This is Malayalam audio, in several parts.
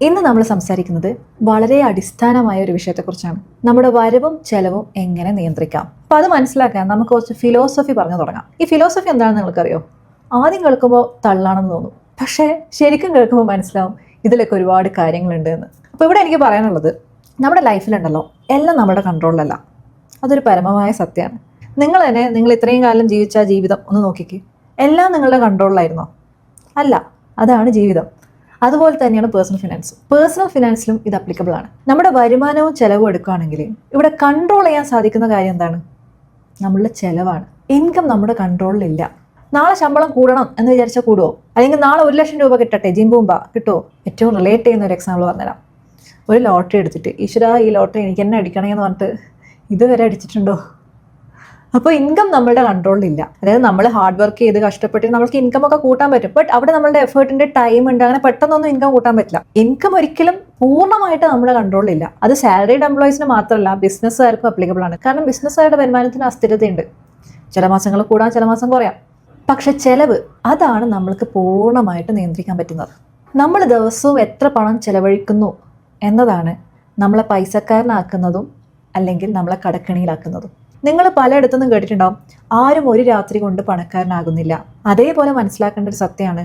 ഇന്ന് നമ്മൾ സംസാരിക്കുന്നത് വളരെ അടിസ്ഥാനമായ ഒരു വിഷയത്തെക്കുറിച്ചാണ്. നമ്മുടെ വരവും ചെലവും എങ്ങനെ നിയന്ത്രിക്കാം. അപ്പോൾ അത് മനസ്സിലാക്കാൻ നമുക്ക് കുറച്ച് ഫിലോസഫി പറഞ്ഞു തുടങ്ങാം. ഈ ഫിലോസഫി എന്താണെന്ന് നിങ്ങൾക്കറിയോ? ആദ്യം കേൾക്കുമ്പോൾ തള്ളാണെന്ന് തോന്നും, പക്ഷേ ശരിക്കും കേൾക്കുമ്പോൾ മനസ്സിലാവും ഇതിലൊക്കെ ഒരുപാട് കാര്യങ്ങളുണ്ട് എന്ന്. അപ്പോൾ ഇവിടെ എനിക്ക് പറയാനുള്ളത്, നമ്മുടെ ലൈഫിലുണ്ടല്ലോ എല്ലാം നമ്മുടെ കൺട്രോളിലല്ല. അതൊരു പരമമായ സത്യമാണ്. നിങ്ങൾ ഇത്രയും കാലം ജീവിച്ച ജീവിതം ഒന്ന് നോക്കിക്കേ. എല്ലാം നിങ്ങളുടെ കൺട്രോളിലായിരുന്നോ? അല്ല, അതാണ് ജീവിതം. അതുപോലെ തന്നെയാണ് പേഴ്സണൽ ഫിനാൻസിലും ഇത് അപ്ലിക്കബിൾ ആണ്. നമ്മുടെ വരുമാനവും ചെലവും എടുക്കുകയാണെങ്കിൽ ഇവിടെ കൺട്രോൾ ചെയ്യാൻ സാധിക്കുന്ന കാര്യം എന്താണ്? നമ്മളുടെ ചെലവാണ്. ഇൻകം നമ്മുടെ കൺട്രോളിലില്ല. നാളെ ശമ്പളം കൂടണം എന്ന് വിചാരിച്ചാൽ കൂടുമോ? അല്ലെങ്കിൽ നാളെ 1,00,000 രൂപ കിട്ടട്ടെ, ജിംബൂമ്പ കിട്ടുമോ? ഏറ്റവും റിലേറ്റ് ചെയ്യുന്ന ഒരു എക്സാമ്പിൾ പറഞ്ഞുതരാം. ഒരു ലോട്ടറി എടുത്തിട്ട്, ഈശ്വരാ ഈ ലോട്ടറി എനിക്ക് തന്നെ അടിക്കണമെന്ന് പറഞ്ഞിട്ട് ഇതുവരെ അടിച്ചിട്ടുണ്ടോ? അപ്പോൾ ഇൻകം നമ്മളുടെ കൺട്രോളിലില്ല. അതായത് നമ്മൾ ഹാർഡ് വർക്ക് ചെയ്ത് കഷ്ടപ്പെട്ട് നമുക്ക് ഇൻകം ഒക്കെ കൂട്ടാൻ പറ്റും. ബട്ട് അവിടെ നമ്മളുടെ എഫേർട്ടിന്റെ ടൈം ഉണ്ട്. അങ്ങനെ പെട്ടെന്നൊന്നും ഇൻകം കൂട്ടാൻ പറ്റില്ല. ഇൻകം ഒരിക്കലും പൂർണ്ണമായിട്ട് നമ്മുടെ കൺട്രോളിലില്ല. അത് സാലറീഡ് എംപ്ലോയീസിന് മാത്രമല്ല, ബിസിനസ്സുകാർക്കും അപ്ലിക്കബിൾ ആണ്. കാരണം ബിസിനസ്സുകാരുടെ വരുമാനത്തിന് അസ്ഥിരതയുണ്ട്. ചില മാസങ്ങൾ കൂടാൻ, ചില മാസം കുറയാം. പക്ഷെ ചെലവ്, അതാണ് നമ്മൾക്ക് പൂർണ്ണമായിട്ട് നിയന്ത്രിക്കാൻ പറ്റുന്നത്. നമ്മൾ ദിവസവും എത്ര പണം ചെലവഴിക്കുന്നു എന്നതാണ് നമ്മളെ പൈസക്കാരനാക്കുന്നതും അല്ലെങ്കിൽ നമ്മളെ കടക്കണിയിലാക്കുന്നതും. നിങ്ങൾ പലയിടത്തുനിന്നും കേട്ടിട്ടുണ്ടാവും, ആരും ഒരു രാത്രി കൊണ്ട് പണക്കാരനാകുന്നില്ല. അതേപോലെ മനസ്സിലാക്കേണ്ട ഒരു സത്യമാണ്,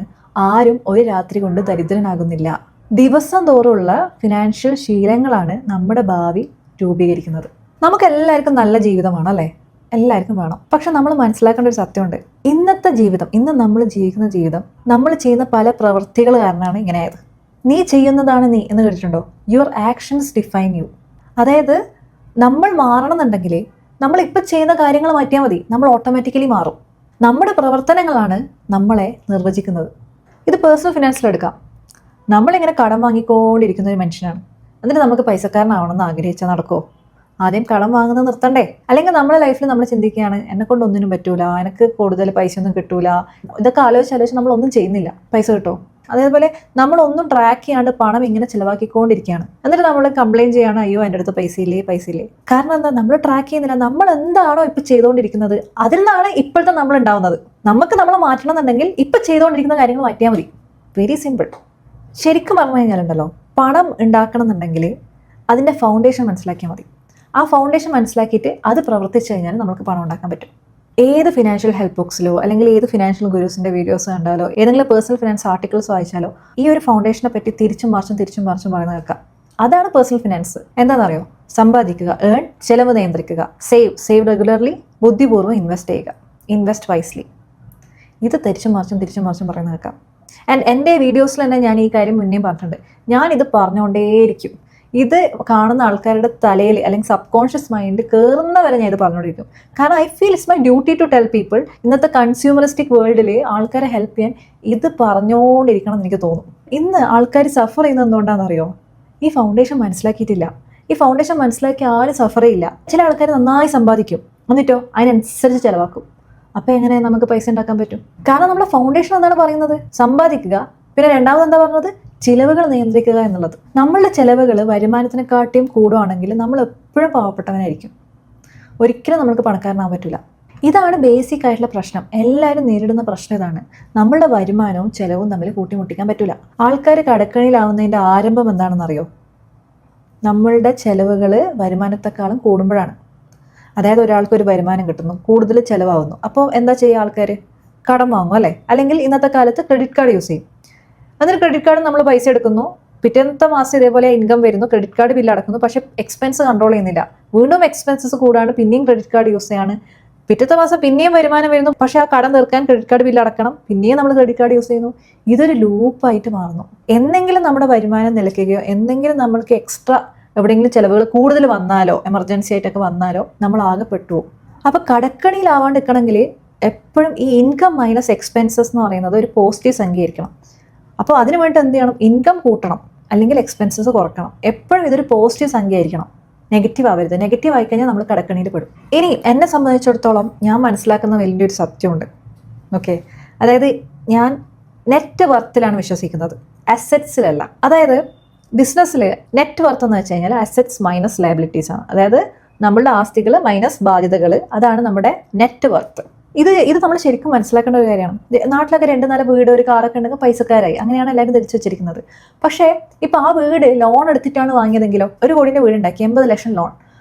ആരും ഒരു രാത്രി കൊണ്ട് ദരിദ്രനാകുന്നില്ല. ദിവസം തോറുള്ള ഫിനാൻഷ്യൽ ശീലങ്ങളാണ് നമ്മുടെ ഭാവി രൂപീകരിക്കുന്നത്. നമുക്ക് എല്ലാവർക്കും നല്ല ജീവിതമാണ് അല്ലേ? എല്ലാവർക്കും വേണം. പക്ഷെ നമ്മൾ മനസ്സിലാക്കേണ്ട ഒരു സത്യമുണ്ട്. ഇന്നത്തെ ജീവിതം, ഇന്ന് നമ്മൾ ജീവിക്കുന്ന ജീവിതം, നമ്മൾ ചെയ്യുന്ന പല പ്രവൃത്തികൾ കാരണമാണ് ഇങ്ങനെയായത്. നീ ചെയ്യുന്നതാണ് നീ എന്ന് കേട്ടിട്ടുണ്ടോ? Your actions define U. അതായത് നമ്മൾ മാറണമെന്നുണ്ടെങ്കിൽ നമ്മളിപ്പോൾ ചെയ്യുന്ന കാര്യങ്ങൾ മാറ്റിയാൽ മതി, നമ്മൾ ഓട്ടോമാറ്റിക്കലി മാറും. നമ്മുടെ പ്രവർത്തനങ്ങളാണ് നമ്മളെ നിർവചിക്കുന്നത്. ഇത് പേഴ്സണൽ ഫിനാൻസിലെടുക്കാം. നമ്മളിങ്ങനെ കടം വാങ്ങിക്കൊണ്ടിരിക്കുന്ന ഒരു മനുഷ്യനാണ്. എന്നിട്ട് നമുക്ക് പൈസക്കാരനാവണമെന്ന് ആഗ്രഹിച്ചാൽ നടക്കുമോ? ആദ്യം കടം വാങ്ങുന്നത് നിർത്തണ്ടേ? അല്ലെങ്കിൽ നമ്മുടെ ലൈഫിൽ നമ്മൾ ചിന്തിക്കുകയാണ്, എന്നെ കൊണ്ട് ഒന്നിനും പറ്റൂല, എനിക്ക് കൂടുതൽ പൈസ ഒന്നും കിട്ടൂല. ഇതൊക്കെ ആലോചിച്ച് നമ്മളൊന്നും ചെയ്യുന്നില്ല. പൈസ കിട്ടുമോ? അതേപോലെ നമ്മളൊന്നും ട്രാക്ക് ചെയ്യാണ്ട് പണം ഇങ്ങനെ ചിലവാക്കിക്കൊണ്ടിരിക്കുകയാണ്. എന്നിട്ട് നമ്മൾ കംപ്ലയിൻറ്റ് ചെയ്യാണ്, അയ്യോ എൻ്റെ അടുത്ത് പൈസ ഇല്ലേ. കാരണം എന്താ? നമ്മൾ ട്രാക്ക് ചെയ്യുന്നില്ല. നമ്മൾ എന്താണോ ഇപ്പം ചെയ്തുകൊണ്ടിരിക്കുന്നത് അതിൽ നിന്നാണ് ഇപ്പോഴത്തെ നമ്മൾ ഉണ്ടാവുന്നത്. നമുക്ക് നമ്മളെ മാറ്റണം എന്നുണ്ടെങ്കിൽ ഇപ്പം ചെയ്തുകൊണ്ടിരിക്കുന്ന കാര്യങ്ങൾ മാറ്റിയാൽ മതി. Very simple. ശരിക്കും പറഞ്ഞു കഴിഞ്ഞാലുണ്ടല്ലോ, പണം ഉണ്ടാക്കണം എന്നുണ്ടെങ്കിൽ അതിൻ്റെ ഫൗണ്ടേഷൻ മനസ്സിലാക്കിയാൽ മതി. ആ ഫൗണ്ടേഷൻ മനസ്സിലാക്കിയിട്ട് അത് പ്രവർത്തിച്ചു കഴിഞ്ഞാൽ നമുക്ക് പണം ഉണ്ടാക്കാൻ പറ്റും. ഏത് ഫിനാൻഷ്യൽ ഹെൽപ്പ് ബുക്സിലോ അല്ലെങ്കിൽ ഏത് ഫിനാൻഷ്യൽ ഗുരുസിൻ്റെ വീഡിയോസ് കണ്ടാലോ ഏതെങ്കിലും പേഴ്സണൽ ഫിനാൻസ് ആർട്ടിക്കിൾസ് വായിച്ചാലോ ഈ ഒരു ഫൗണ്ടേഷനെ പറ്റി തിരിച്ചും മറിച്ചും പറയുന്നത് കേൾക്കാം. അതാണ് പേഴ്സണൽ ഫിനാൻസ്. എന്താണെന്നറിയോ? സമ്പാദിക്കുക, ഏൺ, ചെലവ് നിയന്ത്രിക്കുക, സേവ് റെഗുലർലി, ബുദ്ധിപൂർവ്വം ഇൻവെസ്റ്റ് ചെയ്യുക, ഇൻവെസ്റ്റ് വൈസ്ലി. ഇത് തിരിച്ചും മറിച്ചും പറയുന്നത് കേൾക്കാം. ആൻഡ് എൻ്റെ വീഡിയോസിൽ തന്നെ ഞാൻ ഈ കാര്യം മുന്നേ പറഞ്ഞിട്ടുണ്ട്. ഞാനിത് പറഞ്ഞുകൊണ്ടേയിരിക്കും. ഇത് കാണുന്ന ആൾക്കാരുടെ തലയിൽ അല്ലെങ്കിൽ സബ് കോൺഷ്യസ് മൈൻഡ് കയറുന്നവരെ ഞാൻ ഇത് പറഞ്ഞുകൊണ്ടിരിക്കും. കാരണം I feel it's my duty to tell people. ഇന്നത്തെ കൺസ്യൂമറിസ്റ്റിക് വേൾഡിൽ ആൾക്കാരെ ഹെൽപ്പ് ചെയ്യാൻ ഇത് പറഞ്ഞുകൊണ്ടിരിക്കണം എന്ന് എനിക്ക് തോന്നും. ഇന്ന് ആൾക്കാർ സഫർ ചെയ്യുന്നത് എന്തുകൊണ്ടാണെന്നറിയോ? ഈ ഫൗണ്ടേഷൻ മനസ്സിലാക്കിയിട്ടില്ല. ഈ ഫൗണ്ടേഷൻ മനസ്സിലാക്കി ആരും സഫർ ചെയ്യില്ല. ചില ആൾക്കാർ നന്നായി സമ്പാദിക്കും, എന്നിട്ടോ അതിനനുസരിച്ച് ചിലവാക്കും. അപ്പോൾ എങ്ങനെ നമുക്ക് പൈസ ഉണ്ടാക്കാൻ പറ്റും? കാരണം നമ്മുടെ ഫൗണ്ടേഷൻ എന്താണ് പറയുന്നത്? സമ്പാദിക്കുക. പിന്നെ രണ്ടാമത് എന്താ പറഞ്ഞത്? ചിലവുകൾ നിയന്ത്രിക്കുക എന്നുള്ളത്. നമ്മളുടെ ചിലവുകൾ വരുമാനത്തിനെക്കാട്ടിയും കൂടുകയാണെങ്കിൽ നമ്മൾ എപ്പോഴും പാവപ്പെട്ടവനായിരിക്കും. ഒരിക്കലും നമുക്ക് പണക്കാരനാകാൻ പറ്റില്ല. ഇതാണ് ബേസിക് ആയിട്ടുള്ള പ്രശ്നം. എല്ലാവരും നേരിടുന്ന പ്രശ്നം ഇതാണ്. നമ്മളുടെ വരുമാനവും ചിലവും തമ്മിൽ കൂട്ടിമുട്ടിക്കാൻ പറ്റില്ല. ആൾക്കാർ കടക്കണിയിലാവുന്നതിൻ്റെ ആരംഭം എന്താണെന്നറിയോ? നമ്മളുടെ ചിലവുകൾ വരുമാനത്തെക്കാളും കൂടുമ്പോഴാണ്. അതായത് ഒരാൾക്കൊരു വരുമാനം കിട്ടുന്നു, കൂടുതൽ ചിലവാകുന്നു. അപ്പോൾ എന്താ ചെയ്യുക? ആൾക്കാർ കടം വാങ്ങും അല്ലേ? അല്ലെങ്കിൽ ഇന്നത്തെ കാലത്ത് ക്രെഡിറ്റ് കാർഡ് യൂസ് ചെയ്യും. എന്നിട്ട് ക്രെഡിറ്റ് കാർഡ് നമ്മൾ പൈസ എടുക്കുന്നു, പിറ്റേത്തെ മാസം ഇതേപോലെ ഇൻകം വരുന്നു, ക്രെഡിറ്റ് കാർഡ് ബില്ല് അടക്കുന്നു, പക്ഷേ എക്സ്പെൻസ് കൺട്രോൾ ചെയ്യുന്നില്ല. വീണ്ടും എക്സ്പെൻസസ് കൂടാണ്, പിന്നെയും ക്രെഡിറ്റ് കാർഡ് യൂസ് ചെയ്യാണ്. പിറ്റത്തെ മാസം പിന്നെയും വരുമാനം വരുന്നു, പക്ഷേ ആ കടം തീർക്കാൻ ക്രെഡിറ്റ് കാർഡ് ബില്ല് അടക്കണം, പിന്നെയും നമ്മൾ ക്രെഡിറ്റ് കാർഡ് യൂസ് ചെയ്യുന്നു. ഇതൊരു ലൂപ്പായിട്ട് മാറുന്നു. എന്തെങ്കിലും നമ്മുടെ വരുമാനം നിലയ്ക്കുകയോ എന്തെങ്കിലും നമ്മൾക്ക് എക്സ്ട്രാ എവിടെയെങ്കിലും ചിലവുകൾ കൂടുതൽ വന്നാലോ എമർജൻസി ആയിട്ടൊക്കെ വന്നാലോ നമ്മൾ ആകെ പെട്ടുപോകും. അപ്പോൾ കടക്കണിയിലാവാണ്ട് നിൽക്കണമെങ്കിൽ എപ്പോഴും ഈ ഇൻകം മൈനസ് എക്സ്പെൻസസ് എന്ന് പറയുന്നത് ഒരു പോസിറ്റീവ് സംഖ്യ ആയിരിക്കണം. അപ്പോൾ അതിന് വേണ്ടി എന്ത് ചെയ്യണം? ഇൻകം കൂട്ടണം അല്ലെങ്കിൽ എക്സ്പെൻസസ് കുറക്കണം. എപ്പോഴും ഇതൊരു പോസിറ്റീവ് സംഖ്യ ആയിരിക്കണം, നെഗറ്റീവ് ആവരുത്. നെഗറ്റീവ് ആയിക്കഴിഞ്ഞാൽ നമ്മൾ കടക്കണിയിൽ പെടും. ഇനി എന്നെ സംബന്ധിച്ചിടത്തോളം ഞാൻ മനസ്സിലാക്കുന്ന വലിയൊരു സത്യമുണ്ട്. ഓക്കെ, അതായത് ഞാൻ നെറ്റ് വർത്തിലാണ് വിശ്വസിക്കുന്നത്, അസറ്റ്സിലല്ല. അതായത് ബിസിനസ്സിൽ നെറ്റ് വർത്ത് എന്ന് വെച്ച് കഴിഞ്ഞാൽ അസറ്റ്സ് മൈനസ് ലയബിലിറ്റീസ് ആണ്. അതായത് നമ്മളുടെ ആസ്തികൾ മൈനസ് ബാധ്യതകൾ, അതാണ് നമ്മുടെ നെറ്റ് വർത്ത്. ഇത് നമ്മൾ ശരിക്കും മനസ്സിലാക്കേണ്ട ഒരു കാര്യമാണ്. നാട്ടിലൊക്കെ 2-4 വീട്, ഒരു കാറൊക്കെ ഉണ്ടെങ്കിൽ പൈസക്കാരായി, അങ്ങനെയാണ് എല്ലാവരും ധരിച്ചു വെച്ചിരിക്കുന്നത്. പക്ഷേ ഇപ്പോൾ ആ വീട് ലോൺ എടുത്തിട്ടാണ് വാങ്ങിയതെങ്കിലോ, 1 കോടിൻ്റെ വീടുണ്ടാക്കി 80 ലക്ഷം ലോൺ.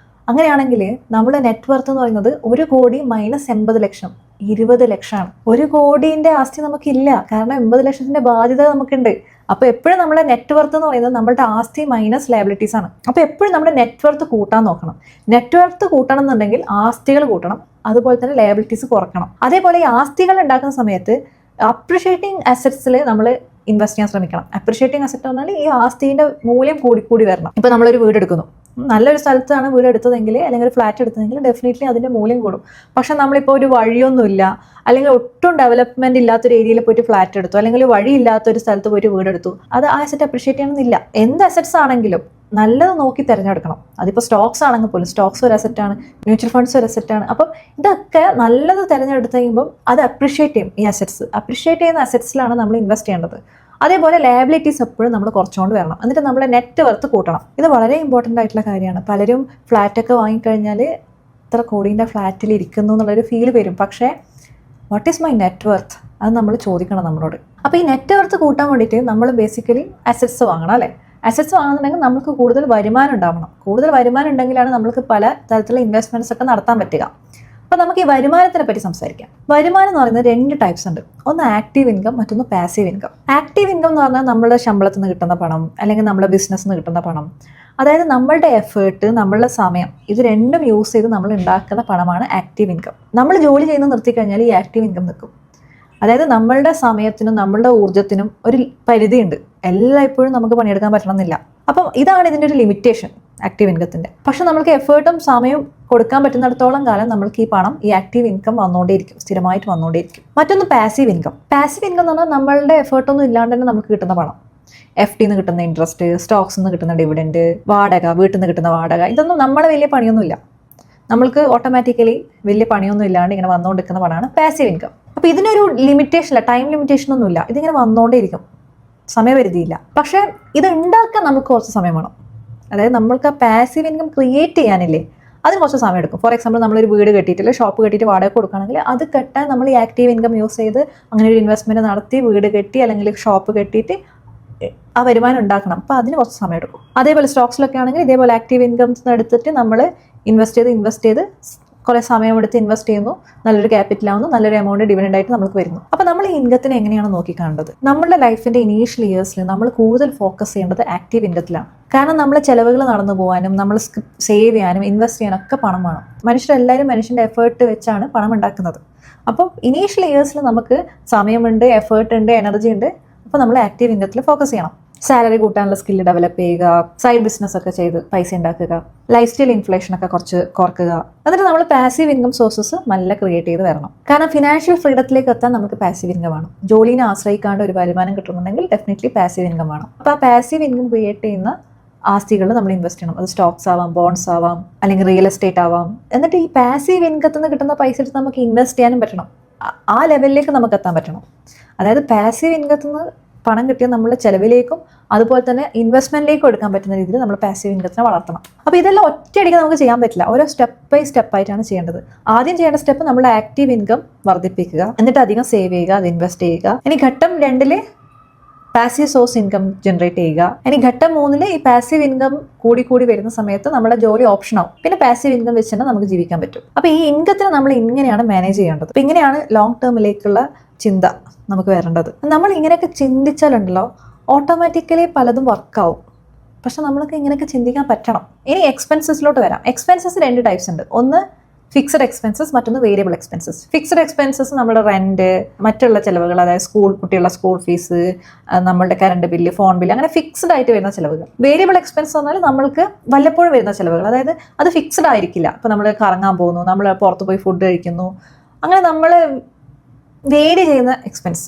അങ്ങനെയാണെങ്കിൽ നമ്മുടെ നെറ്റ് വർത്ത് എന്ന് പറയുന്നത് 1 കോടി മൈനസ് 80 ലക്ഷം 20 ലക്ഷമാണ്. 1 കോടിൻ്റെ ആസ്തി നമുക്കില്ല, കാരണം 80 ലക്ഷത്തിൻ്റെ ബാധ്യത നമുക്കുണ്ട്. അപ്പോൾ എപ്പോഴും നമ്മുടെ നെറ്റ് വർത്ത് എന്ന് പറയുന്നത് നമ്മുടെ ആസ്തി മൈനസ് ലയബിലിറ്റീസ് ആണ്. അപ്പോൾ എപ്പോഴും നമ്മുടെ നെറ്റ് വർത്ത് കൂട്ടാൻ നോക്കണം. നെറ്റ് വർത്ത് കൂട്ടണം എന്നുണ്ടെങ്കിൽ ആസ്തികൾ കൂട്ടണം, അതുപോലെ തന്നെ ലയബിലിറ്റീസ് കുറക്കണം. അതേപോലെ ഈ ആസ്തികൾ ഉണ്ടാക്കുന്ന സമയത്ത് അപ്രിഷിയേറ്റിംഗ് അസറ്റ്സിൽ നമ്മൾ ഇൻവെസ്റ്റ് ചെയ്യാൻ ശ്രമിക്കണം. അപ്രിഷിയേറ്റിംഗ് അസറ്റ് പറഞ്ഞാൽ ഈ ആസ്തിയുടെ മൂല്യം കൂടി വരണം. ഇപ്പോൾ നമ്മളൊരു വീട് എടുക്കുന്നു, നല്ലൊരു സ്ഥലത്താണ് വീട് എടുത്തതെങ്കിൽ അല്ലെങ്കിൽ ഒരു ഫ്ലാറ്റ് എടുത്തതെങ്കിൽ ഡെഫിനറ്റ്ലി അതിൻ്റെ മൂല്യം കൂടും. പക്ഷെ നമ്മളിപ്പോൾ ഒരു വഴിയൊന്നുമില്ല, അല്ലെങ്കിൽ ഒട്ടും ഡെവലപ്മെൻറ്റ് ഇല്ലാത്തൊരു ഏരിയയിൽ പോയിട്ട് ഫ്ലാറ്റ് എടുത്തു, അല്ലെങ്കിൽ വഴി ഇല്ലാത്തൊരു സ്ഥലത്ത് പോയിട്ട് വീടെടുത്തു, അത് ആ അസറ്റ് അപ്രിഷിയേറ്റ് ചെയ്യണമെന്നില്ല. എന്ത് അസറ്റ്സ് ആണെങ്കിലും നല്ലത് നോക്കി തിരഞ്ഞെടുക്കണം. അതിപ്പോൾ സ്റ്റോക്സ് ആണെങ്കിൽ പോലും സ്റ്റോക്സ് ഒരു അസറ്റാണ്, മ്യൂച്വൽ ഫണ്ട്സ് ഒരു അസറ്റാണ്. അപ്പം ഇതൊക്കെ നല്ലത് തിരഞ്ഞെടുത്ത് കഴിയുമ്പോൾ അത് അപ്രിഷിയേറ്റ് ചെയ്യും. ഈ അസറ്റ്സ് അപ്രിഷിയേറ്റ് ചെയ്യുന്ന അസറ്റ്സിലാണ് നമ്മൾ ഇൻവെസ്റ്റ് ചെയ്യേണ്ടത്. അതേപോലെ ലയബിലിറ്റീസ് എപ്പോഴും നമ്മൾ കുറച്ചുകൊണ്ട് വരണം. എന്നിട്ട് നമ്മൾ നെറ്റ് വർത്ത് കൂട്ടണം. ഇത് വളരെ ഇമ്പോർട്ടൻ്റ് ആയിട്ടുള്ള കാര്യമാണ്. പലരും ഫ്ലാറ്റൊക്കെ വാങ്ങിക്കഴിഞ്ഞാൽ ഇത്ര കോടീൻ്റെ ഫ്ലാറ്റിൽ ഇരിക്കുന്നു എന്നുള്ളൊരു ഫീൽ വരും. പക്ഷേ what is my net worth, അത് നമ്മൾ ചോദിക്കണം നമ്മളോട്. അപ്പോൾ ഈ നെറ്റ് വർത്ത് കൂട്ടാൻ വേണ്ടിയിട്ട് നമ്മൾ ബേസിക്കലി അസറ്റ്സ് വാങ്ങണം അല്ലേ. അസറ്റ്സ് വാങ്ങുന്നുണ്ടെങ്കിൽ നമുക്ക് കൂടുതൽ വരുമാനം ഉണ്ടാവണം. കൂടുതൽ വരുമാനം ഉണ്ടെങ്കിലാണ് നമുക്ക് പല തരത്തിലുള്ള ഇൻവെസ്റ്റ്മെൻറ്റ്സ് ഒക്കെ നടത്താൻ പറ്റുക. അപ്പോൾ നമുക്ക് ഈ വരുമാനത്തിനെ പറ്റി സംസാരിക്കാം. വരുമാനം എന്ന് പറയുന്നത് 2 ടൈപ്സ് ഉണ്ട്. ഒന്ന് ആക്റ്റീവ് ഇൻകം, മറ്റൊന്ന് പാസീവ് ഇൻകം. ആക്റ്റീവ് ഇൻകം എന്ന് പറഞ്ഞാൽ നമ്മുടെ ശമ്പളത്തിൽ നിന്ന് കിട്ടുന്ന പണം, അല്ലെങ്കിൽ നമ്മുടെ ബിസിനസ്സിൽ നിന്ന് കിട്ടുന്ന പണം. അതായത് നമ്മളുടെ എഫേർട്ട്, നമ്മളുടെ സമയം, ഇത് രണ്ടും യൂസ് ചെയ്ത് നമ്മൾ ഉണ്ടാക്കുന്ന പണമാണ് ആക്റ്റീവ് ഇൻകം. നമ്മൾ ജോലി ചെയ്യുന്നത് നിർത്തിക്കഴിഞ്ഞാൽ ഈ ആക്റ്റീവ് ഇൻകം നിൽക്കും. അതായത് നമ്മളുടെ സമയത്തിനും നമ്മളുടെ ഊർജ്ജത്തിനും ഒരു പരിധിയുണ്ട്. എല്ലായ്പ്പോഴും നമുക്ക് പണിയെടുക്കാൻ പറ്റണമെന്നില്ല. അപ്പം ഇതാണ് ഇതിൻ്റെ ഒരു ലിമിറ്റേഷൻ ആക്റ്റീവ് ഇൻകത്തിൻ്റെ. പക്ഷെ നമുക്ക് എഫേർട്ടും സമയവും കൊടുക്കാൻ പറ്റുന്നിടത്തോളം കാലം നമ്മൾക്ക് ഈ പണം, ഈ ആക്റ്റീവ് ഇൻകം വന്നുകൊണ്ടേയിരിക്കും, സ്ഥിരമായിട്ട് വന്നുകൊണ്ടേയിരിക്കും. മറ്റൊന്ന് പാസീവ് ഇൻകം. പാസീവ് ഇൻകം എന്ന് പറഞ്ഞാൽ നമ്മളുടെ എഫേർട്ടൊന്നും ഇല്ലാണ്ട് തന്നെ നമുക്ക് കിട്ടുന്ന പണം. FD നിന്ന് കിട്ടുന്ന ഇൻട്രസ്റ്റ്, സ്റ്റോക്സിൽ നിന്ന് കിട്ടുന്ന ഡിവിഡൻഡ്, വാടക, വീട്ടിൽ നിന്ന് കിട്ടുന്ന വാടക, ഇതൊന്നും നമ്മുടെ വലിയ പണിയൊന്നുമില്ല. നമ്മൾക്ക് ഓട്ടോമാറ്റിക്കലി വലിയ പണിയൊന്നും ഇല്ലാണ്ട് ഇങ്ങനെ വന്നുകൊണ്ടിരിക്കുന്ന പണമാണ് പാസീവ് ഇൻകം. അപ്പോൾ ഇതിനൊരു ലിമിറ്റേഷൻ ഇല്ല, ടൈം ലിമിറ്റേഷൻ ഒന്നുമില്ല. ഇതിങ്ങനെ വന്നുകൊണ്ടേയിരിക്കും, സമയപരിധിയില്ല. പക്ഷേ ഇത് ഉണ്ടാക്കാൻ നമുക്ക് കുറച്ച് സമയം വേണം. അതായത് നമ്മൾക്ക് ആ പാസീവ് ഇൻകം ക്രിയേറ്റ് ചെയ്യാനില്ലേ, അതിന് കുറച്ച് സമയം എടുക്കും. ഫോർ എക്സാമ്പിൾ നമ്മളൊരു വീട് കെട്ടിയിട്ടില്ല, ഷോപ്പ് കെട്ടിയിട്ട് വാടക കൊടുക്കുകയാണെങ്കിൽ അത് കെട്ടാൻ നമ്മൾ ഈ ആക്റ്റീവ് ഇൻകം യൂസ് ചെയ്ത് അങ്ങനെ ഒരു ഇൻവെസ്റ്റ്മെൻറ്റ് നടത്തി വീട് കെട്ടി അല്ലെങ്കിൽ ഷോപ്പ് കെട്ടിയിട്ട് ആ വരുമാനം ഉണ്ടാക്കണം. അപ്പോൾ അതിന് കുറച്ച് സമയം എടുക്കും. അതേപോലെ സ്റ്റോക്സിലൊക്കെ ആണെങ്കിൽ ഇതേപോലെ ആക്റ്റീവ് ഇൻകംസ് എടുത്തിട്ട് നമ്മൾ ഇൻവെസ്റ്റ് ചെയ്ത് കുറേ സമയമെടുത്ത് ഇൻവെസ്റ്റ് ചെയ്യുന്നു, നല്ലൊരു ക്യാപിറ്റലാവുന്നു, നല്ലൊരു എമൗണ്ട് ഡിവിഡൻഡ് ആയിട്ട് നമുക്ക് വരുന്നു. അപ്പോൾ നമ്മൾ ഈ ഇൻകത്തിനെ എങ്ങനെയാണ് നോക്കിക്കാണേണ്ടത്? നമ്മുടെ ലൈഫിൻ്റെ ഇനീഷ്യൽ ഇയേഴ്സിൽ നമ്മൾ കൂടുതൽ ഫോക്കസ് ചെയ്യേണ്ടത് ആക്റ്റീവ് ഇൻകത്തിലാണ്. കാരണം നമ്മളെ ചിലവുകൾ നടന്നു പോകാനും നമ്മൾ സേവ് ചെയ്യാനും ഇൻവെസ്റ്റ് ചെയ്യാനൊക്കെ പണം വേണം. മനുഷ്യരെല്ലാവരും മനുഷ്യൻ്റെ എഫേർട്ട് വെച്ചാണ് പണം ഉണ്ടാക്കുന്നത്. അപ്പം ഇനീഷ്യൽ ഇയേഴ്സിൽ നമുക്ക് സമയമുണ്ട്, എഫേർട്ട് ഉണ്ട്, എനർജി ഉണ്ട്. അപ്പോൾ നമ്മൾ ആക്റ്റീവ് ഇൻകത്തിൽ ഫോക്കസ് ചെയ്യണം. സാലറി കൂട്ടാനുള്ള സ്കില്ല് ഡെവലപ്പ് ചെയ്യുക, സൈഡ് ബിസിനസ് ഒക്കെ ചെയ്ത് പൈസ ഉണ്ടാക്കുക, ലൈഫ് സ്റ്റൈൽ ഇൻഫ്ലേഷനൊക്കെ കുറച്ച് കുറക്കുക. എന്നിട്ട് നമ്മൾ പാസീവ് ഇൻകം സോഴ്സസ് നല്ല ക്രിയേറ്റ് ചെയ്ത് വരണം. കാരണം ഫിനാൻഷ്യൽ ഫ്രീഡത്തിലേക്ക് എത്താൻ നമുക്ക് പാസീവ് ഇൻകം വേണം. ജോലിനെ ആശ്രയിക്കാണ്ട് ഒരു വരുമാനം കിട്ടുന്നുണ്ടെങ്കിൽ ഡെഫിനറ്റ്ലി പാസീവ് ഇൻകം വേണം. അപ്പോൾ ആ പാസീവ് ഇൻകം ക്രിയേറ്റ് ചെയ്യുന്ന ആസ്തികളിൽ നമ്മൾ ഇൻവെസ്റ്റ് ചെയ്യണം. അത് സ്റ്റോക്സ് ആവാം, ബോണ്ട്സ് ആവാം, അല്ലെങ്കിൽ റിയൽ എസ്റ്റേറ്റ് ആവാം. എന്നിട്ട് ഈ പാസീവ് ഇൻകത്തിൽ നിന്ന് കിട്ടുന്ന പൈസ എടുത്ത് നമുക്ക് ഇൻവെസ്റ്റ് ചെയ്യാനും പറ്റണം. ആ ലെവലിലേക്ക് നമുക്ക് എത്താൻ പറ്റണം. അതായത് പാസീവ് ഇൻകത്തിൽ നിന്ന് പണം കിട്ടിയാൽ നമ്മുടെ ചിലവിലേക്കും അതുപോലെ തന്നെ ഇൻവെസ്റ്റ്മെൻറ്റിലേക്കും എടുക്കാൻ പറ്റുന്ന രീതിയിൽ നമ്മൾ പാസീവ് ഇൻകത്തിനെ വളർത്തണം. അപ്പോൾ ഇതെല്ലാം ഒറ്റയടിക്ക് നമുക്ക് ചെയ്യാൻ പറ്റില്ല. ഓരോ സ്റ്റെപ്പ് ബൈ സ്റ്റെപ്പായിട്ടാണ് ചെയ്യേണ്ടത്. ആദ്യം ചെയ്യേണ്ട സ്റ്റെപ്പ് നമ്മുടെ ആക്റ്റീവ് ഇൻകം വർദ്ധിപ്പിക്കുക, എന്നിട്ട് അധികം സേവ് ചെയ്യുക, അത് ഇൻവെസ്റ്റ് ചെയ്യുക. ഇനി ഘട്ടം 2 പാസീവ് സോഴ്സ് ഇൻകം ജനറേറ്റ് ചെയ്യുക. ഇനി ഘട്ടം 3 ഈ പാസീവ് ഇൻകം കൂടി വരുന്ന സമയത്ത് നമ്മുടെ ജോലി ഓപ്ഷൻ ആവും. പിന്നെ പാസീവ് ഇൻകം വെച്ച് തന്നെ നമുക്ക് ജീവിക്കാൻ പറ്റും. അപ്പോൾ ഈ ഇൻകത്തിനെ നമ്മൾ ഇങ്ങനെയാണ് മാനേജ് ചെയ്യേണ്ടത്. അപ്പോൾ ഇങ്ങനെയാണ് ലോങ് ടേമിലേക്കുള്ള ചിന്ത നമുക്ക് വരേണ്ടത്. നമ്മൾ ഇങ്ങനെയൊക്കെ ചിന്തിച്ചാലുണ്ടല്ലോ ഓട്ടോമാറ്റിക്കലി പലതും വർക്കാവും. പക്ഷെ നമ്മൾക്ക് ഇങ്ങനെയൊക്കെ ചിന്തിക്കാൻ പറ്റണം. ഇനി എക്സ്പെൻസസിലോട്ട് വരാം. എക്സ്പെൻസസ് 2 ടൈപ്സ് ഉണ്ട്. ഒന്ന് ഫിക്സഡ് എക്സ്പെൻസസ്, മറ്റൊന്ന് വേരിയബിൾ എക്സ്പെൻസസ്. ഫിക്സഡ് എക്സ്പെൻസസ് നമ്മുടെ റെൻറ്റ്, മറ്റുള്ള ചിലവുകൾ, അതായത് കുട്ടികളുടെ സ്കൂൾ ഫീസ്, നമ്മളുടെ കറണ്ട് ബില്ല്, ഫോൺ ബില്ല്, അങ്ങനെ ഫിക്സ്ഡ് ആയിട്ട് വരുന്ന ചിലവുകൾ. വേരിയബിൾ എക്സ്പെൻസ് പറഞ്ഞാൽ നമ്മൾക്ക് വല്ലപ്പോഴും വരുന്ന ചിലവുകൾ, അതായത് അത് ഫിക്സ്ഡ് ആയിരിക്കില്ല. ഇപ്പോൾ നമ്മൾ കറങ്ങാൻ പോകുന്നു, നമ്മൾ പുറത്ത് പോയി ഫുഡ് കഴിക്കുന്നു, അങ്ങനെ നമ്മൾ വേരി ചെയ്യുന്ന എക്സ്പെൻസ്,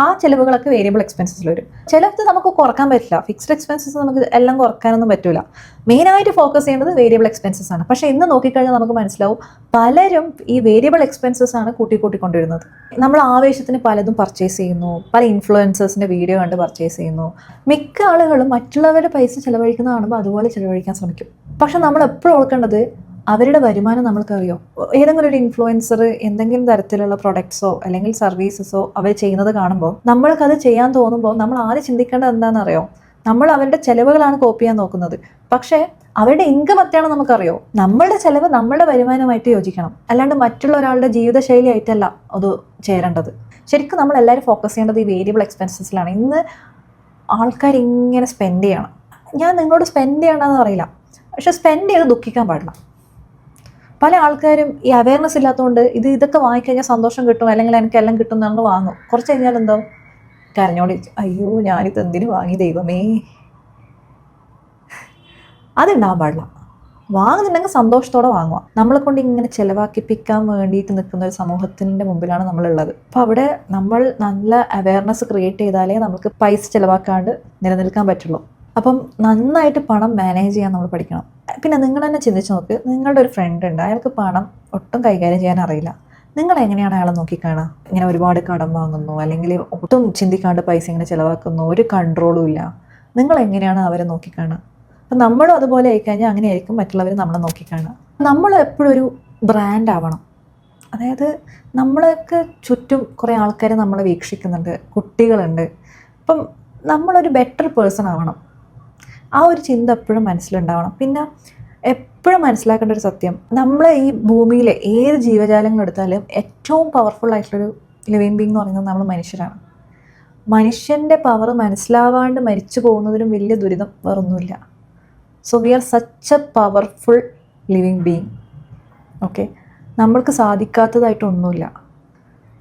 ആ ചിലവുകളൊക്കെ വേരിയബിൾ എക്സ്പെൻസസിൽ വരും. ചിലത് നമുക്ക് കുറക്കാൻ പറ്റില്ല. ഫിക്സ്ഡ് എക്സ്പെൻസസ് നമുക്ക് എല്ലാം കുറക്കാനൊന്നും പറ്റില്ല. മെയിനായിട്ട് ഫോക്കസ് ചെയ്യേണ്ടത് വേരിയബിൾ എക്സ്പെൻസസ് ആണ്. പക്ഷേ ഇന്ന് നോക്കിക്കഴിഞ്ഞാൽ നമുക്ക് മനസ്സിലാവും പലരും ഈ വേരിയബിൾ എക്സ്പെൻസസ് ആണ് കൂട്ടിക്കൊണ്ടിരുന്നത്. നമ്മൾ ആവേശത്തിന് പലതും പർച്ചേസ് ചെയ്യുന്നു, പല ഇൻഫ്ലുവൻസേഴ്സിൻ്റെ വീഡിയോ കണ്ട് പർച്ചേസ് ചെയ്യുന്നു. മിക്ക ആളുകളും മറ്റുള്ളവരുടെ പൈസ ചിലവഴിക്കുന്ന കാണുമ്പോൾ അതുപോലെ ചിലവഴിക്കാൻ ശ്രമിക്കും. പക്ഷെ നമ്മൾ എപ്പോഴും ഓർക്കേണ്ടത് അവരുടെ വരുമാനം നമ്മൾക്കറിയോ? ഏതെങ്കിലും ഒരു ഇൻഫ്ലുവൻസർ എന്തെങ്കിലും തരത്തിലുള്ള പ്രൊഡക്ട്സോ അല്ലെങ്കിൽ സർവീസസോ അവർ ചെയ്യുന്നത് കാണുമ്പോൾ നമ്മൾക്കത് ചെയ്യാൻ തോന്നുമ്പോൾ നമ്മൾ ആദ്യം ചിന്തിക്കേണ്ടത് എന്താണെന്നറിയോ? നമ്മൾ അവരുടെ ചിലവുകളാണ് കോപ്പി ചെയ്യാൻ നോക്കുന്നത്. പക്ഷേ അവരുടെ ഇൻകം എത്രയാണെന്ന് നമുക്കറിയോ? നമ്മളുടെ ചിലവ് നമ്മളുടെ വരുമാനമായിട്ട് യോജിക്കണം, അല്ലാണ്ട് മറ്റുള്ള ഒരാളുടെ ജീവിതശൈലി ആയിട്ടല്ല അത് ചേരേണ്ടത്. ശരിക്കും നമ്മൾ എല്ലാവരും ഫോക്കസ് ചെയ്യേണ്ടത് ഈ വേരിയബിൾ എക്സ്പെൻസസിലാണ്. ഇന്ന് ആൾക്കാർ ഇങ്ങനെ സ്പെൻഡ് ചെയ്യണം. ഞാൻ നിങ്ങളോട് സ്പെൻഡ് ചെയ്യണമെന്ന് പറയില്ല, പക്ഷെ സ്പെൻഡ് ചെയ്ത് ദുഃഖിക്കാൻ പാടില്ല. പല ആൾക്കാരും ഈ അവയർനെസ് ഇല്ലാത്തതുകൊണ്ട് ഇതൊക്കെ വാങ്ങിക്കഴിഞ്ഞാൽ സന്തോഷം കിട്ടും, അല്ലെങ്കിൽ എനിക്ക് എല്ലാം കിട്ടും എന്നാണ് വാങ്ങും. കുറച്ച് കഴിഞ്ഞാൽ എന്തോ കരഞ്ഞോണ്ടിരിക്കും, അയ്യോ ഞാനിത് എന്തിനു വാങ്ങി ദൈവമേ. അതുണ്ടാവാൻ പാടില്ല. വാങ്ങുന്നുണ്ടെങ്കിൽ സന്തോഷത്തോടെ വാങ്ങുക. നമ്മളെ കൊണ്ട് ഇങ്ങനെ ചിലവാക്കിപ്പിക്കാൻ വേണ്ടിയിട്ട് നിൽക്കുന്ന ഒരു സമൂഹത്തിൻ്റെ മുമ്പിലാണ് നമ്മളുള്ളത്. അപ്പോൾ അവിടെ നമ്മൾ നല്ല അവയർനെസ് ക്രിയേറ്റ് ചെയ്താലേ നമുക്ക് പൈസ ചിലവാക്കാണ്ട് നിലനിൽക്കാൻ പറ്റുള്ളൂ. അപ്പം നന്നായിട്ട് പണം മാനേജ് ചെയ്യാൻ നമ്മൾ പഠിക്കണം. പിന്നെ നിങ്ങൾ തന്നെ ചിന്തിച്ച് നോക്ക്, നിങ്ങളുടെ ഒരു ഫ്രണ്ട് ഉണ്ട്, അയാൾക്ക് പണം ഒട്ടും കൈകാര്യം ചെയ്യാൻ അറിയില്ല. നിങ്ങൾ എങ്ങനെയാണ് അയാളെ നോക്കിക്കാണുക? ഇങ്ങനെ ഒരുപാട് കടം വാങ്ങുന്നു, അല്ലെങ്കിൽ ഒട്ടും ചിന്തിക്കാണ്ട് പൈസ ഇങ്ങനെ ചിലവാക്കുന്നു, ഒരു കൺട്രോളും ഇല്ല. നിങ്ങൾ എങ്ങനെയാണ് അവരെ നോക്കിക്കാണുക? അപ്പം നമ്മളും അതുപോലെ ആയിക്കഴിഞ്ഞാൽ അങ്ങനെയായിരിക്കും മറ്റുള്ളവർ നമ്മളെ നോക്കിക്കാണുക. നമ്മൾ എപ്പോഴും ഒരു ബ്രാൻഡ് ആവണം. അതായത് നമ്മൾക്ക് ചുറ്റും കുറേ ആൾക്കാർ നമ്മളെ വീക്ഷിക്കുന്നുണ്ട്, കുട്ടികളുണ്ട്. അപ്പം നമ്മളൊരു ബെറ്റർ പേഴ്സൺ ആവണം. ആ ഒരു ചിന്ത എപ്പോഴും മനസ്സിലുണ്ടാവണം. പിന്നെ എപ്പോഴും മനസ്സിലാക്കേണ്ട ഒരു സത്യം, നമ്മൾ ഈ ഭൂമിയിലെ ഏത് ജീവജാലങ്ങൾ എടുത്താലും ഏറ്റവും പവർഫുൾ ആയിട്ടുള്ളൊരു ലിവിങ് ബീങ് എന്ന് പറയുന്നത് നമ്മൾ മനുഷ്യരാണ്. മനുഷ്യൻ്റെ പവർ മനസ്സിലാവാണ്ട് മരിച്ചു പോകുന്നതിലും വലിയ ദുരിതം വേറൊന്നുമില്ല. So we are such a powerful living being. Okay, നമ്മൾക്ക് സാധിക്കാത്തതായിട്ടൊന്നുമില്ല.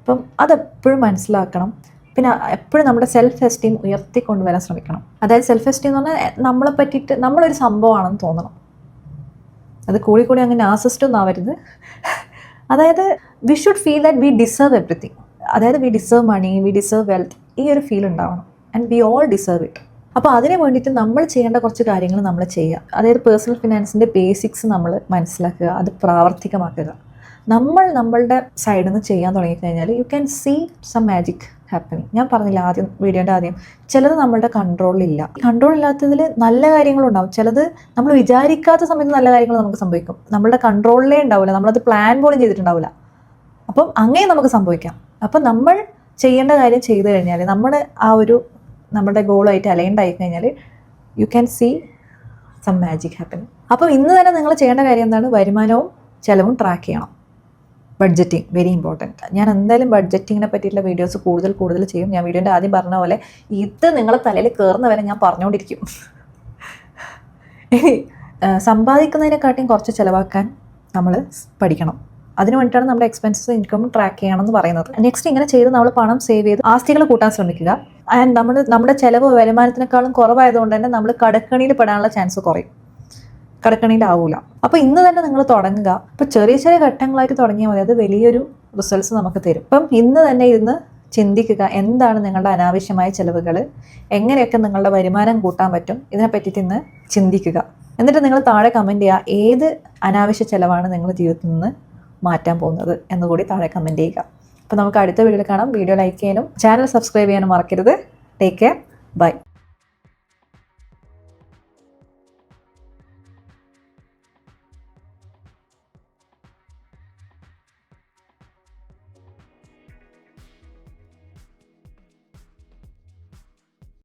അപ്പം അതെപ്പോഴും മനസ്സിലാക്കണം. പിന്നെ എപ്പോഴും നമ്മുടെ സെൽഫ് എസ്റ്റീം ഉയർത്തിക്കൊണ്ടുവരാൻ ശ്രമിക്കണം. അതായത് സെൽഫ് എസ്റ്റീം എന്ന് പറഞ്ഞാൽ നമ്മളെ പറ്റിയിട്ട് നമ്മളൊരു സംഭവമാണെന്ന് തോന്നണം. അത് കൂടി അങ്ങ് നാർസിസ്റ്റ് ഒന്നും ആവരുത്. അതായത് we should feel that we deserve everything. അതായത് we deserve money, we deserve wealth, ഈ ഒരു ഫീൽ ഉണ്ടാവണം. And we all deserve it. അപ്പോൾ അതിന് വേണ്ടിയിട്ട് നമ്മൾ ചെയ്യേണ്ട കുറച്ച് കാര്യങ്ങൾ നമ്മൾ ചെയ്യുക. അതായത് പേഴ്സണൽ ഫിനാൻസിൻ്റെ ബേസിക്സ് നമ്മൾ മനസ്സിലാക്കുക, അത് പ്രാവർത്തികമാക്കുക. നമ്മളുടെ സൈഡിൽ നിന്ന് ചെയ്യാൻ തുടങ്ങിക്കഴിഞ്ഞാൽ you can see some magic happening. ഞാൻ പറഞ്ഞില്ല വീഡിയോൻ്റെ ആദ്യം, ചിലത് നമ്മളുടെ കൺട്രോളിലില്ല. കൺട്രോൾ ഇല്ലാത്തതിൽ നല്ല കാര്യങ്ങളുണ്ടാവും, ചിലത് നമ്മൾ വിചാരിക്കാത്ത സമയത്ത് നല്ല കാര്യങ്ങൾ നമുക്ക് സംഭവിക്കും. നമ്മളുടെ കൺട്രോളിലേ ഉണ്ടാവില്ല, നമ്മളത് പ്ലാൻ പോലും ചെയ്തിട്ടുണ്ടാവില്ല. അപ്പം അങ്ങനെ നമുക്ക് സംഭവിക്കാം. അപ്പം നമ്മൾ ചെയ്യേണ്ട കാര്യം ചെയ്തു കഴിഞ്ഞാൽ നമ്മുടെ ഗോളുമായിട്ട് അലൈൻഡ് ആയി കഴിഞ്ഞാൽ you can see some magic happening. അപ്പം ഇന്ന് തന്നെ നിങ്ങൾ ചെയ്യേണ്ട കാര്യം എന്താണ്? വരുമാനവും ചിലവും ട്രാക്ക് ചെയ്യണം. Budgeting very important. ഞാൻ എന്തായാലും ബഡ്ജറ്റിങ്ങിനെ പറ്റിയിട്ടുള്ള വീഡിയോസ് കൂടുതൽ ചെയ്യും. ഞാൻ വീഡിയോൻ്റെ ആദ്യം പറഞ്ഞ പോലെ ഇത് നിങ്ങളെ തലയിൽ കയറുന്ന വരെ ഞാൻ പറഞ്ഞുകൊണ്ടിരിക്കും. ഇനി സമ്പാദിക്കുന്നതിനെക്കാട്ടിയും കുറച്ച് ചിലവാക്കാൻ നമ്മൾ പഠിക്കണം. അതിന് വേണ്ടിയിട്ടാണ് നമ്മുടെ എക്സ്പെൻസസ് ഇൻകമും ട്രാക്ക് ചെയ്യണമെന്ന് പറയുന്നത്. നെക്സ്റ്റ് ഇങ്ങനെ ചെയ്ത് നമ്മൾ പണം സേവ് ചെയ്ത് ആസ്തികൾ കൂട്ടാൻ ശ്രമിക്കുക. ആൻഡ് നമ്മുടെ ചിലവ് വരുമാനത്തിനേക്കാളും കുറവായതുകൊണ്ട് തന്നെ നമ്മൾ കടക്കണിയിൽ പെടാനുള്ള ചാൻസ് കുറയും, കടക്കണിയിലാവൂല. അപ്പോൾ ഇന്ന് തന്നെ നിങ്ങൾ തുടങ്ങുക. ഇപ്പോൾ ചെറിയ ഘട്ടങ്ങളായിട്ട് തുടങ്ങിയാൽ മതി, അത് വലിയൊരു റിസൾട്ട്സ് നമുക്ക് തരും. അപ്പം ഇന്ന് തന്നെ ഇരുന്ന് ചിന്തിക്കുക, എന്താണ് നിങ്ങളുടെ അനാവശ്യമായ ചിലവുകൾ, എങ്ങനെയൊക്കെ നിങ്ങളുടെ വരുമാനം കൂട്ടാൻ പറ്റും, ഇതിനെ പറ്റിയിട്ട് ഇന്ന് ചിന്തിക്കുക. എന്നിട്ട് നിങ്ങൾ താഴെ കമൻറ്റ് ചെയ്യുക, ഏത് അനാവശ്യ ചിലവാണ് നിങ്ങളുടെ ജീവിതത്തിൽ നിന്ന് മാറ്റാൻ പോകുന്നത് എന്നുകൂടി താഴെ കമൻറ്റ് ചെയ്യുക. അപ്പോൾ നമുക്ക് അടുത്ത വീഡിയോയിൽ കാണാം. വീഡിയോ ലൈക്ക് ചെയ്യാനും ചാനൽ സബ്സ്ക്രൈബ് ചെയ്യാനും മറക്കരുത്. Take care, by.